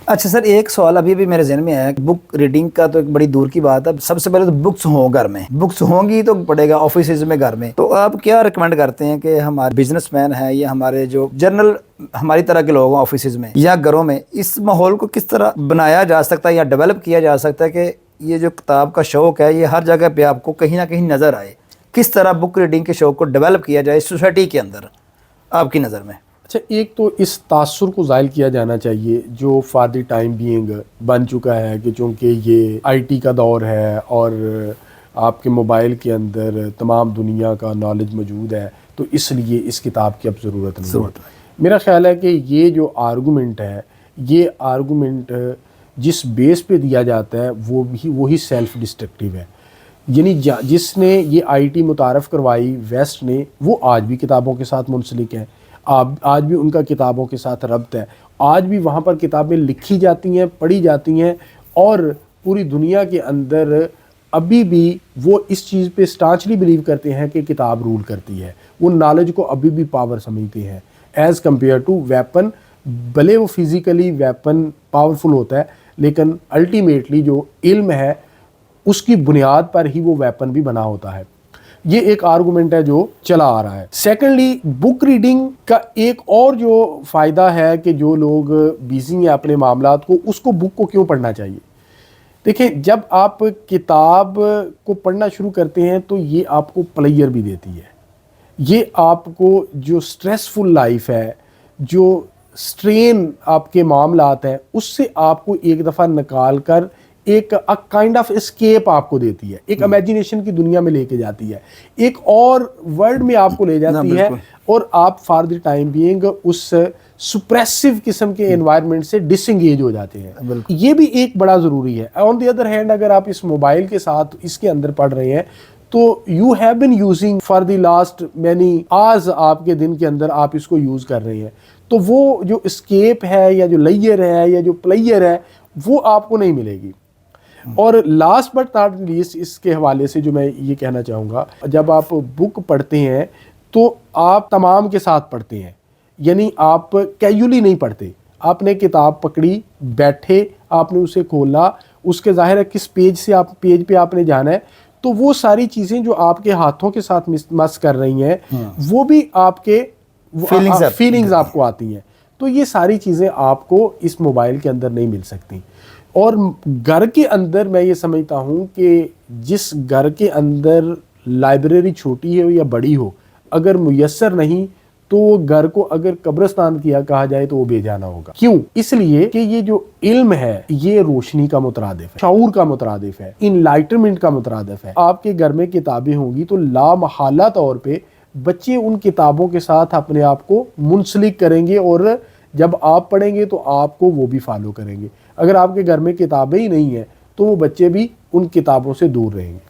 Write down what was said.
اچھا سر، ایک سوال ابھی بھی میرے ذہن میں آیا، بک ریڈنگ کا تو ایک بڑی دور کی بات ہے، سب سے پہلے تو بکس ہوں گھر میں، بکس ہوں گی تو پڑے گا آفیسز میں، گھر میں، تو آپ کیا ریکمینڈ کرتے ہیں کہ ہمارے بزنس مین ہیں یا ہمارے جو جنرل ہماری طرح کے لوگ ہیں آفیسز میں یا گھروں میں، اس ماحول کو کس طرح بنایا جا سکتا ہے یا ڈیولپ کیا جا سکتا ہے کہ یہ جو کتاب کا شوق ہے یہ ہر جگہ پہ آپ کو کہیں نہ کہیں نظر آئے؟ کس طرح بک ریڈنگ کے شوق کو ڈیولپ کیا جائے سوسائٹی کے اندر آپ کی نظر میں؟ اچھا، ایک تو اس تاثر کو زائل کیا جانا چاہیے جو فار دی ٹائم بینگ بن چکا ہے کہ چونکہ یہ آئی ٹی کا دور ہے اور آپ کے موبائل کے اندر تمام دنیا کا نالج موجود ہے، تو اس لیے اس کتاب کی اب ضرورت نہیں ہے۔ میرا خیال ہے کہ یہ جو آرگومنٹ ہے، یہ آرگومنٹ جس بیس پہ دیا جاتا ہے وہی سیلف ڈسٹرکٹیو ہے۔ یعنی جس نے یہ آئی ٹی متعارف کروائی ویسٹ نے، وہ آج بھی کتابوں کے ساتھ منسلک ہیں، آج بھی ان کا کتابوں کے ساتھ ربط ہے، آج بھی وہاں پر کتابیں لکھی جاتی ہیں، پڑھی جاتی ہیں، اور پوری دنیا کے اندر ابھی بھی وہ اس چیز پہ اسٹانچلی بلیو کرتے ہیں کہ کتاب رول کرتی ہے۔ وہ نالج کو ابھی بھی پاور سمجھتے ہیں ایز کمپیئر ٹو ویپن، بھلے وہ فزیکلی ویپن پاورفل ہوتا ہے لیکن الٹیمیٹلی جو علم ہے اس کی بنیاد پر ہی وہ ویپن بھی بنا ہوتا ہے۔ یہ ایک آرگومنٹ ہے جو چلا آ رہا ہے۔ سیکنڈلی، بک ریڈنگ کا ایک اور جو فائدہ ہے کہ جو لوگ بیزی ہیں اپنے معاملات کو، اس کو بک کو کیوں پڑھنا چاہیے؟ دیکھیں، جب آپ کتاب کو پڑھنا شروع کرتے ہیں تو یہ آپ کو پلیئر بھی دیتی ہے، یہ آپ کو جو سٹریسفل لائف ہے، جو سٹرین آپ کے معاملات ہیں، اس سے آپ کو ایک دفعہ نکال کر ایک کائنڈ آف اسکیپ آپ کو دیتی ہے، ایک امیجینیشن کی دنیا میں لے کے جاتی ہے، ایک اور ورلڈ میں آپ کو لے جاتی ہے، اور آپ فار دی ٹائم بینگ اس سپریسو قسم کے انوائرمنٹ سے ڈس انگیج ہو جاتے ہیں۔ یہ بھی ایک بڑا ضروری ہے۔ آن دی ادر ہینڈ، اگر آپ اس موبائل کے ساتھ اس کے اندر پڑھ رہے ہیں تو you have been using for the last many hours, آپ کے دن کے اندر آپ اس کو یوز کر رہے ہیں، تو وہ جو اسکیپ ہے یا جو لیئر ہے یا جو پلیئر ہے وہ آپ کو نہیں ملے گی۔ اور لاسٹ بٹ ناٹ لیسٹ، اس کے حوالے سے جو میں یہ کہنا چاہوں گا، جب آپ بک پڑھتے ہیں تو آپ تمام کے ساتھ پڑھتے ہیں، یعنی آپ کیجولی نہیں پڑھتے۔ آپ نے کتاب پکڑی، بیٹھے، آپ نے اسے کھولا، اس کے ظاہر ہے کس پیج پہ آپ نے جانا ہے، تو وہ ساری چیزیں جو آپ کے ہاتھوں کے ساتھ مس کر رہی ہیں وہ بھی آپ کے فیلنگز آپ کو آتی ہیں۔ تو یہ ساری چیزیں آپ کو اس موبائل کے اندر نہیں مل سکتی۔ اور گھر کے اندر میں یہ سمجھتا ہوں کہ جس گھر کے اندر لائبریری چھوٹی ہو یا بڑی ہو، اگر میسر نہیں تو وہ گھر کو اگر قبرستان کیا کہا جائے تو وہ بے جانا ہوگا۔ کیوں؟ اس لیے کہ یہ جو علم ہے یہ روشنی کا مترادف ہے، شعور کا مترادف ہے، انلائٹمنٹ کا مترادف ہے۔ آپ کے گھر میں کتابیں ہوں گی تو لا محالہ طور پہ بچے ان کتابوں کے ساتھ اپنے آپ کو منسلک کریں گے، اور جب آپ پڑھیں گے تو آپ کو وہ بھی فالو کریں گے۔ اگر آپ کے گھر میں کتابیں ہی نہیں ہیں تو وہ بچے بھی ان کتابوں سے دور رہیں گے۔